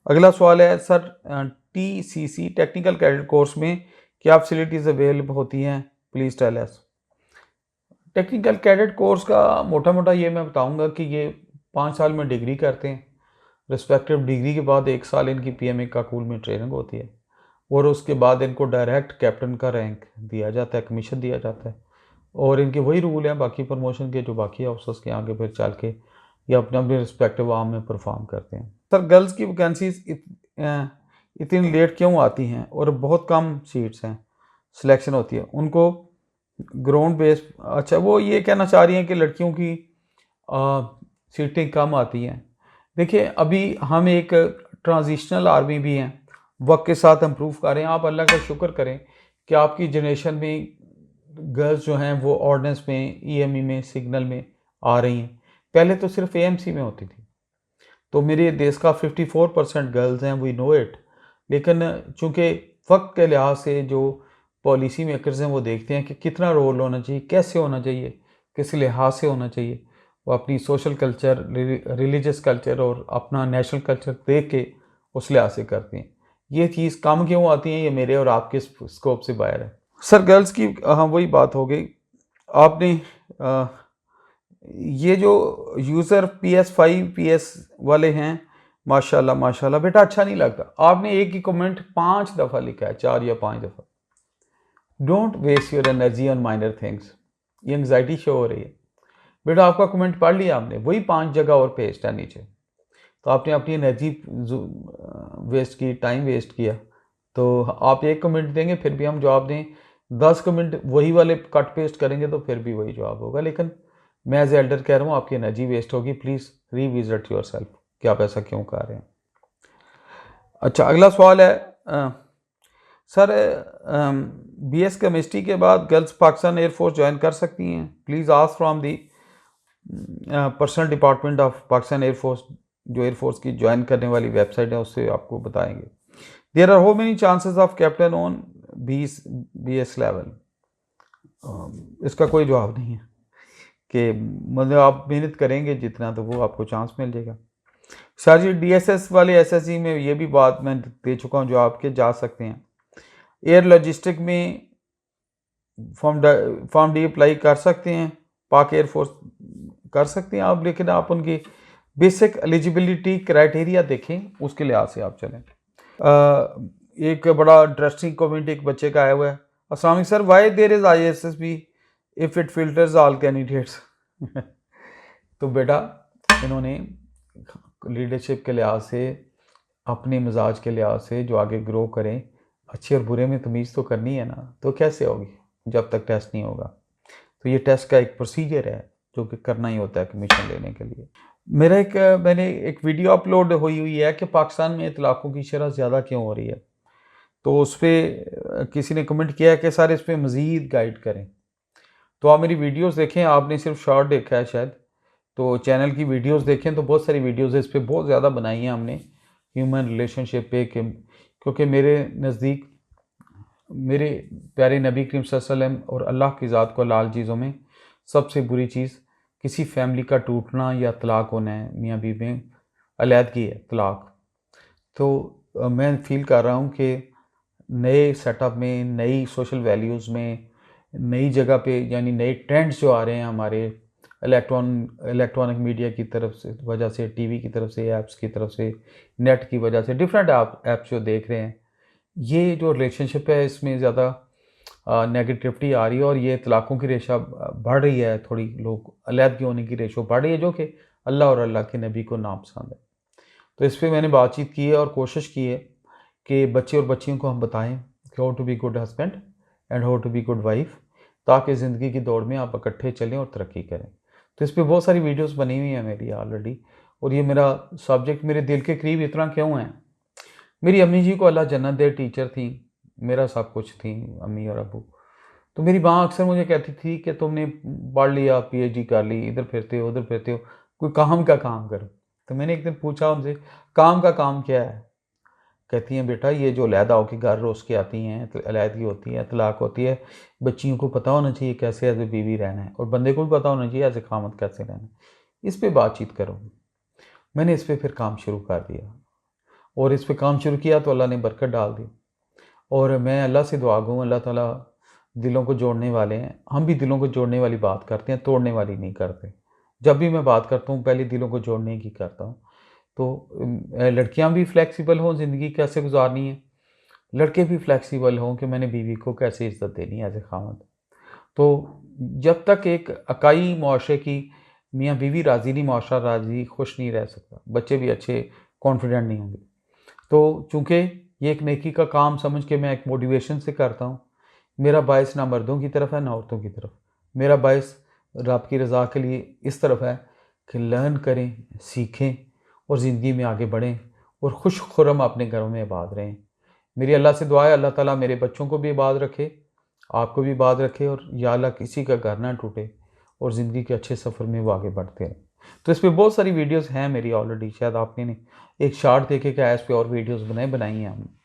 अगला सवाल है sir, TCC technical cadet course में क्या फैसिलिटीज़ अवेलेबल होती हैं, please tell us. Technical cadet course का मोटा मोटा ये मैं बताऊंगा कि ये 5 साल में डिग्री करते हैं। रिस्पेक्टिव डिग्री के बाद 1 साल इनकी PMA का कूल में ट्रेनिंग होती है और उसके बाद इनको डायरेक्ट कैप्टन का रैंक दिया जाता है, कमीशन दिया जाता है। और इनके वही रूल हैं बाकी प्रमोशन के जो बाकी ऑफिसर्स के आगे फिर चल के या अपने अपने रिस्पेक्टिव आर्म में परफॉर्म करते हैं। सर गर्ल्स की वैकेंसीज इतनी लेट क्यों आती हैं और बहुत कम सीट्स हैं, सिलेक्शन होती है उनको ग्राउंड बेस। अच्छा, वो ये कहना चाह रही हैं कि लड़कियों की सीटें कम आती हैं। देखिए अभी हम एक ट्रांजिशनल आर्मी भी हैं, वक्त के साथ इम्प्रूव कर रहे हैं। आप अल्लाह का शुक्र करें कि आपकी जनरेशन में गर्ल्स जो हैं वो ऑर्डिनेंस में, EME में, सिग्नल में आ रही हैं। पहले तो सिर्फ AMC में होती थी। तो मेरे देश का 54% गर्ल्स हैं, वी नो इट। लेकिन चूँकि वक्त के लिहाज से जो पॉलिसी मेकर्स हैं वो देखते हैं कि कितना रोल होना चाहिए, कैसे होना चाहिए, किस लिहाज से होना चाहिए। वो अपनी सोशल कल्चर, रिलीजियस कल्चर और अपना नेशनल कल्चर देख के उस लिहाज से करते हैं। ये चीज़ कम क्यों आती है, ये मेरे और आपके स्कोप से बाहर है। सर गर्ल्स की, हाँ वही बात हो गई। आपने ये जो यूज़र PS5 PS वाले हैं, माशाल्लाह माशाल्लाह बेटा, अच्छा नहीं लगता। आपने एक ही कमेंट 5 दफ़ा लिखा है, 4 या 5 दफ़ा। Don't waste your energy on minor things. ये एंग्जाइटी शो हो रही है बेटा। आपका कमेंट पढ़ लिया हमने, वही 5 जगह और पेस्ट है नीचे। तो आपने अपनी एनर्जी वेस्ट की, टाइम वेस्ट किया। तो आप एक कमेंट देंगे फिर भी हम जवाब दें, 10 कमेंट वही वाले कट पेस्ट करेंगे तो फिर भी वही जवाब होगा। लेकिन मैं एज एल्डर कह रहा हूँ आपकी एनर्जी वेस्ट होगी। प्लीज़ रीविजिट योर सेल्फ कि आप ऐसा क्यों कर रहे हैं। अच्छा, अगला सवाल है सर, BS केमिस्ट्री के बाद गर्ल्स पाकिस्तान एयरफोर्स ज्वाइन कर सकती हैं? Please ask from the personnel department of Pakistan air force. जो एयरफोर्स की ज्वाइन करने वाली वेबसाइट है उससे आपको बताएंगे। There are how many chances of captain on BS level? इसका कोई जवाब नहीं है कि मतलब आप मेहनत करेंगे जितना तो वो आपको चांस मिल जाएगा। सर जी DSS वाले SSC में ये भी बात मैं दे चुका हूँ जो आपके जा सकते हैं। एयर लॉजिस्टिक में फॉर्म डी अप्लाई कर सकते हैं, पाक एयरफोर्स कर सकते हैं आप, लेकिन आप उनकी बेसिक एलिजिबिलिटी क्राइटेरिया देखें, उसके लिहाज से आप चलें। एक बड़ा इंटरेस्टिंग कमेंट एक बच्चे का आया हुआ है, अस्सलाम वालेकुम sir, why there is ISSB if it filters all candidates. तो बेटा इन्होंने लीडरशिप के लिहाज से, अपने मिजाज के लिहाज से जो आगे ग्रो करें, अच्छे और बुरे में तमीज़ तो करनी है ना, तो कैसे होगी जब तक टेस्ट नहीं होगा। तो ये टेस्ट का एक प्रोसीजर है जो कि करना ही होता है कमीशन लेने के लिए। मैंने एक वीडियो अपलोड हुई है कि पाकिस्तान में इतलाक़ों की शरह ज़्यादा क्यों हो रही है। तो उस पर किसी ने कमेंट किया है कि सर इस पर मज़ीद गाइड करें। तो आप मेरी वीडियोस देखें, आपने सिर्फ शॉर्ट देखा है शायद, तो चैनल की वीडियोस देखें तो बहुत सारी वीडियोस इस पर बहुत ज़्यादा बनाई हैं हमने ह्यूमन रिलेशनशिप पे। क्योंकि मेरे नज़दीक मेरे प्यारे नबी करीम सल्लल्लाहु अलैहि वसल्लम और अल्लाह की ज़ात को लाल चीज़ों में सबसे बुरी चीज़ किसी फैमिली का टूटना या तलाक होना है, मियाँ बीवी में अलहदगी है, तलाक। तो मैं फील कर रहा हूँ कि नए सेटअप में, नई सोशल वैल्यूज़ में, नई जगह पे, यानी नए ट्रेंड्स जो आ रहे हैं हमारे इलेक्ट्रॉनिक मीडिया की तरफ से वजह से, TV की तरफ से, ऐप्स की तरफ से, नेट की वजह से, डिफरेंट ऐप्स जो देख रहे हैं, ये जो रिलेशनशिप है इसमें ज़्यादा नेगेटिविटी आ रही है और ये तलाक़ों की रेशा बढ़ रही है। थोड़ी लोग अलहदगी होने की रेशो बढ़ रही है जो कि अल्लाह और अल्लाह के नबी को नापसंद है। तो इस पर मैंने बातचीत की है और कोशिश की है कि बच्चे और बच्चियों को हम बताएं कि how to be good husband and how to be good wife, ताकि ज़िंदगी की दौड़ में आप इकट्ठे चलें और तरक्की करें। तो इस पर बहुत सारी वीडियोस बनी हुई हैं मेरी ऑलरेडी। और ये मेरा सब्जेक्ट मेरे दिल के करीब इतना क्यों है, मेरी अम्मी जी को अल्लाह जन्नत दे, टीचर थी, मेरा सब कुछ थी अम्मी और अबू। तो मेरी माँ अक्सर मुझे कहती थी कि तुमने पढ़ लिया, PhD कर ली, इधर फिरते हो उधर फिरते हो, कोई काम का काम करो। तो मैंने एक दिन पूछा उनसे, काम का काम क्या है? कहती हैं बेटा ये जो अलहदा होकर घर रोज़ के आती हैं, तो अलहदगी होती है, तलाक होती है, बच्चियों को पता होना चाहिए कैसे एज ए बीवी रहना है और बंदे को भी पता होना चाहिए एज ए खामद कैसे रहना है। इस पर बातचीत करो। मैंने इस पर फिर काम शुरू कर दिया और इस पे काम शुरू किया तो अल्लाह ने बरकत डाल दी। और मैं अल्लाह से दुआ गूँ, अल्लाह ताला दिलों को जोड़ने वाले हैं। हम भी दिलों को जोड़ने वाली बात करते हैं, तोड़ने वाली नहीं करते। जब भी मैं बात करता हूँ पहले दिलों को जोड़ने की करता हूँ। तो लड़कियाँ भी फ्लेक्सिबल हों, ज़िंदगी कैसे गुजारनी है, लड़के भी फ्लेक्सिबल हों कि मैंने बीवी को कैसे इज़्ज़त देनी है एज़ ए ख़ावंद। तो जब तक एक इकाई मुआशरे की मियाँ बीवी राज़ी नहीं, मुआशरा राज़ी खुश नहीं रह सकता, बच्चे भी अच्छे कॉन्फिडेंट नहीं होंगे। तो चूँकि ये एक नेकी का काम समझ के मैं एक मोटिवेशन से करता हूँ, मेरा बायस ना मर्दों की तरफ है ना औरतों की तरफ। मेरा बायस रब की रज़ा के लिए इस तरफ है कि लर्न करें, सीखें और ज़िंदगी में आगे बढ़ें और खुश खुर्रम अपने घरों में आबाद रहें। मेरी अल्लाह से दुआ है अल्लाह ताला मेरे बच्चों को भी आबाद रखे, आपको भी आबाद रखे और या अल्लाह किसी का घर ना टूटे और ज़िंदगी के अच्छे सफ़र में वो आगे बढ़ते रहें। तो इस पे बहुत सारी वीडियोज़ हैं मेरी ऑलरेडी, शायद आपने नहीं एक शॉर्ट देखे क्या है, इस पे और वीडियोज़ बनाई हैं हमने।